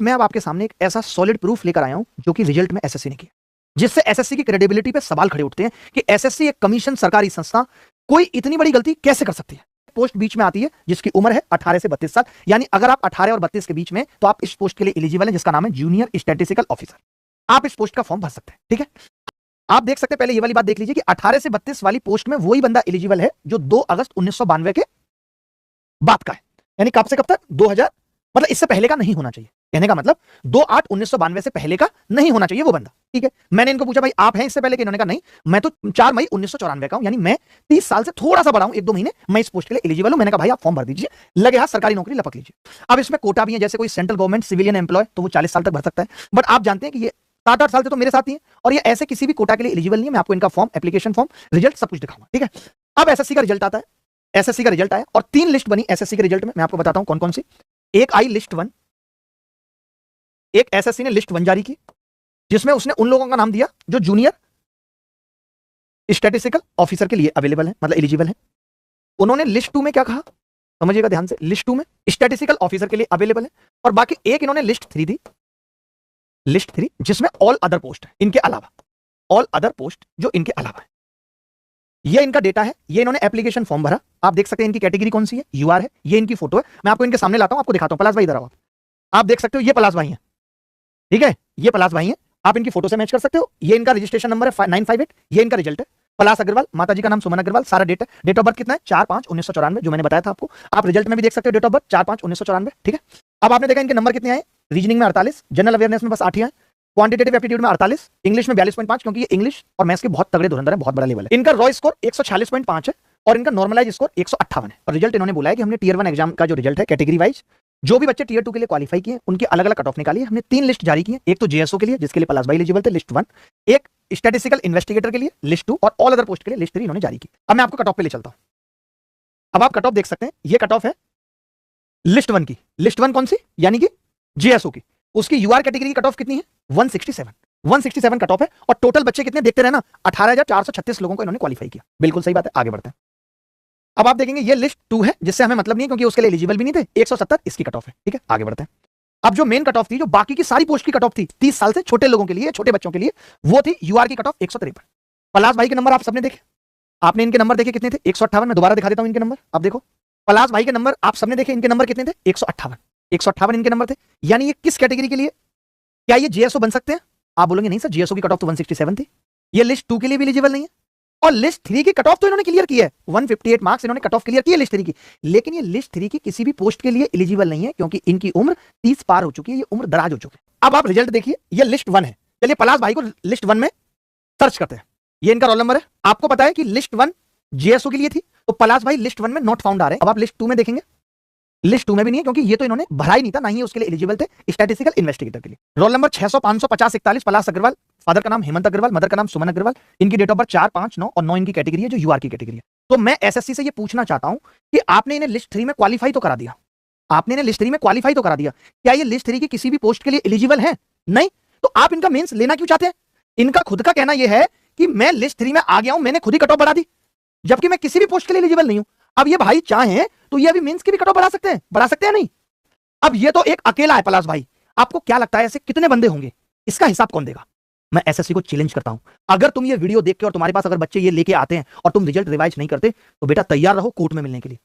मैं अब आपके सामने एक ऐसा सॉलिड प्रूफ लेकर आया हूं जो कि रिजल्ट में एसएससी ने किया, जिससे एसएससी की क्रेडिबिलिटी पे सवाल खड़े उठते हैं कि एसएससी एक कमीशन सरकारी संस्था कोई इतनी बड़ी गलती कैसे कर सकती है। पोस्ट बीच में आती है जिसकी उम्र है 18 से 32 साल, यानी अगर आप 18 और 32 के बीच में तो आप इस पोस्ट के लिए एलिजिबल हैं, जिसका नाम है जूनियर स्टैटिस्टिकल ऑफिसर। आप इस पोस्ट का फॉर्म भर सकते हैं, ठीक है। आप देख सकते हैं, पहले ये वाली बात देख लीजिए कि 18 से 32 वाली पोस्ट में वही बंदा एलिजिबल है जो 2 अगस्त 1992 के बाद का है, यानी कब से कब तक 2000, मतलब इससे पहले का नहीं होना चाहिए। कहने का मतलब 2/8/1992 से पहले का नहीं होना चाहिए वो बंदा, ठीक है। मैंने इनको पूछा भाई आप हैं इससे पहले के, इन्होंने कहा नहीं, मैं तो 4 मई 1994 का हूं, यानी मैं 30 साल से थोड़ा सा बड़ा हूं, 1-2 महीने, मैं इस पोस्ट के लिए एलिजिबल हूं। मैंने कहा भाई आप फॉर्म भर दीजिए, लगे हाथ सरकारी नौकरी लपक लीजिए। अब इसमें कोटा भी है, जैसे कोई सेंट्रल गवर्नमेंट सिविलियन एम्प्लॉय तो वो 40 साल तक भर सकता है, बट आप जानते हैं कि ये 7-8 साल से तो मेरे साथ ही है और ये ऐसे किसी भी कोटा के लिए एलिजिबल नहीं है। मैं आपको इनका फॉर्म, एप्लीकेशन फॉर्म, रिजल्ट सब कुछ दिखाऊंगा, ठीक है। अब एसएससी का रिजल्ट आता है, एसएससी का रिजल्ट आया और 3 लिस्ट बनी एसएससी के रिजल्ट में। मैं आपको बताता हूं कौन कौन सी। एक आई लिस्ट 1, एक एसएससी ने लिस्ट 1 जारी की जिसमें उसने उन लोगों का नाम दिया जो जूनियर स्टैटिस्टिकल ऑफिसर के लिए अवेलेबल है, मतलब एलिजिबल है। उन्होंने लिस्ट 2 में क्या कहा, समझिएगा ध्यान से, लिस्ट 2 में स्टैटिस्टिकल ऑफिसर के लिए अवेलेबल है, और बाकी एक इन्होंने लिस्ट 3 दी, लिस्ट 3 जिसमें ऑल अदर पोस्ट है इनके अलावा, ऑल अदर पोस्ट जो इनके अलावा है। ये इनका डेटा है, ये इन्होंने एप्लीकेशन फॉर्म भरा, आप देख सकते हैं इनकी कैटेगरी कौन सी है, यूआर है, ये इनकी फोटो है। मैं आपको इनके सामने लाता हूं, आपको दिखाता हूं। पलाश भाई इधर आओ, आप देख सकते हो ये पलाश भाई है, ठीक है, ये पलाश भाई है, आप इनकी फोटो से मैच कर सकते हो। ये इनका रजिस्ट्रेशन नंबर है 958, ये इनका रिजल्ट है। पलाश अग्रवाल, माताजी का नाम सुमन अग्रवाल, सारा डेट है। डेट ऑफ बर्थ कितना है, 4/5/1994, जो मैंने बताया था आपको। आप रिजल्ट में भी देख सकते हो डेट ऑफ बर्थ 4/5/1994, ठीक है। अब आपने देखा इनके नंबर कितने आए, रीजनिंग में 48, जनरल अवेयरनेस में बस 8 ही आए, क्वांटिटेटिव एप्टीट्यूड में 48, इंग्लिश में 42.5, क्योंकि ये इंग्लिश और मैथ्स के बहुत तगड़े धुरंधर है, बहुत बड़ा लेवल है। इनका रॉ स्कोर 146.5 है और इनका नॉर्मलाइज स्कोर 158 है। और रिजल्ट इन्होंने बोला है कि हमने टियर 1 एग्जाम का जो रिजल्ट है कैटेगरी वाइज, जो भी बच्चे टियर 2 के लिए क्वालिफाई किए उनकी अलग अलग कट ऑफ निकाली है। हमने 3 लिस्ट जारी की है, एक तो जेएसओ के लिए जिसके लिए पलाश भाई एलिजिबल थे, लिस्ट 1, एक स्टैटिस्टिकल इन्वेस्टिगेटर के लिए लिस्ट 2, और ऑल अदर पोस्ट के लिए लिस्ट 3 इन्होंने जारी की। अब मैं आपको कट ऑफ पे ले चलता हूं। अब आप कट ऑफ देख सकते हैं, ये कट ऑफ है लिस्ट 1 की। लिस्ट 1 कौन सी, यानी कि जेएसओ की, उसकी यूआर कैटेगरी की कट ऑफ कितनी है, 167 कट ऑफ है। और टोटल बच्चे कितने देखते रहे ना, 18,436 लोगों को इन्होंने क्वालिफाई किया। बिल्कुल सही बात है, आगे बढ़ते हैं। अब आप देखेंगे ये लिस्ट 2 है जिससे हमें मतलब नहीं है क्योंकि उसके लिए एलिजिबल भी नहीं थे, 170 इसकी कट ऑफ है, ठीक है, आगे बढ़ते हैं। अब जो मेन कट ऑफ थी, जो बाकी की सारी पोस्ट की कट ऑफ थी 30 साल से छोटे लोगों के लिए, छोटे बच्चों के लिए, वो थी यूआर की कट ऑफ 153। पलाश भाई के नंबर आप सबने देखे, आपने इनके नंबर देखे कितने थे, 158। मैं दोबारा दिखा देता हूं इनके नंबर, आप देखो पलाश भाई के नंबर आप सबने देखे, इनके नंबर कितने थे, 158 इनके नंबर थे। यानी ये किस कैटेगरी के लिए, क्या ये जेएसओ बन सकते हैं? आप बोलेंगे नहीं सर, जेएसओ की कट ऑफ तो 167 थी, ये लिस्ट 2 के लिए भी एलिजिबल नहीं है। और लिस्ट 3 की कट ऑफ तो इन्होंने क्लियर की है, 158 मार्क्स इन्होंने कट ऑफ क्लियर की है लिस्ट 3 की, लेकिन ये लिस्ट 3 की किसी भी पोस्ट के लिए एलिजिबल नहीं है क्योंकि इनकी उम्र 30 पार हो चुकी है, ये उम्र दराज हो चुकी है। अब आप रिजल्ट देखिए, ये लिस्ट 1 है। चलिए पलाश भाई को लिस्ट 1 में सर्च करते हैं, ये इनका रोल नंबर है। आपको पता है कि लिस्ट 1 जेएसओ के लिए थी, तो पलाश भाई लिस्ट 1 में नॉट फाउंड आ रहे हैं। अब आप लिस्ट 2 में देखेंगे, लिस्ट 2 में भी नहीं है क्योंकि ये तो इन्होंने भरा ही नहीं था, ना ही उसके लिए एलिजिबल थे स्टैटिस्टिकल इन्वेस्टिगेटर के लिए। रोल नंबर 600 500 50 41, पलाश अग्रवाल, फादर का नाम हेमंत अग्रवाल, मदर का नाम सुमन अग्रवाल, इनकी डेट ऑफ बर्थ 4 5 9 और 9 इनकी कैटेगरी है जो यूआर की कैटेगरी है। तो मैं एसएससी से ये पूछना चाहता हूं कि आपने इन्हें लिस्ट 3 में क्वालिफाई तो करा दिया, आपने इन्हें लिस्ट 3 में क्वालिफाई तो करा दिया, क्या ये लिस्ट 3 की किसी भी पोस्ट के लिए एलिजिबल है? नहीं, तो आप इनका मेंस लेना क्यों चाहते हैं? इनका खुद का कहना यह है कि मैं लिस्ट 3 में आ गया हूं, मैंने खुद ही कट ऑफ बढ़ा दी, जबकि मैं किसी भी पोस्ट के लिए एलिजिबल नहीं हूं। अब ये भाई चाहें तो ये अभी मेंस की भी कट ऑफ बढ़ा सकते हैं नहीं? अब ये तो एक अकेला है पलाश भाई, आपको क्या लगता है ऐसे कितने बंदे होंगे, इसका हिसाब कौन देगा? मैं एसएससी को चैलेंज करता हूं, अगर तुम ये वीडियो देख के और तुम्हारे पास अगर बच्चे ये लेके आते हैं और तुम रिजल्ट रिवाइज नहीं करते तो बेटा तैयार रहो कोर्ट में मिलने के लिए।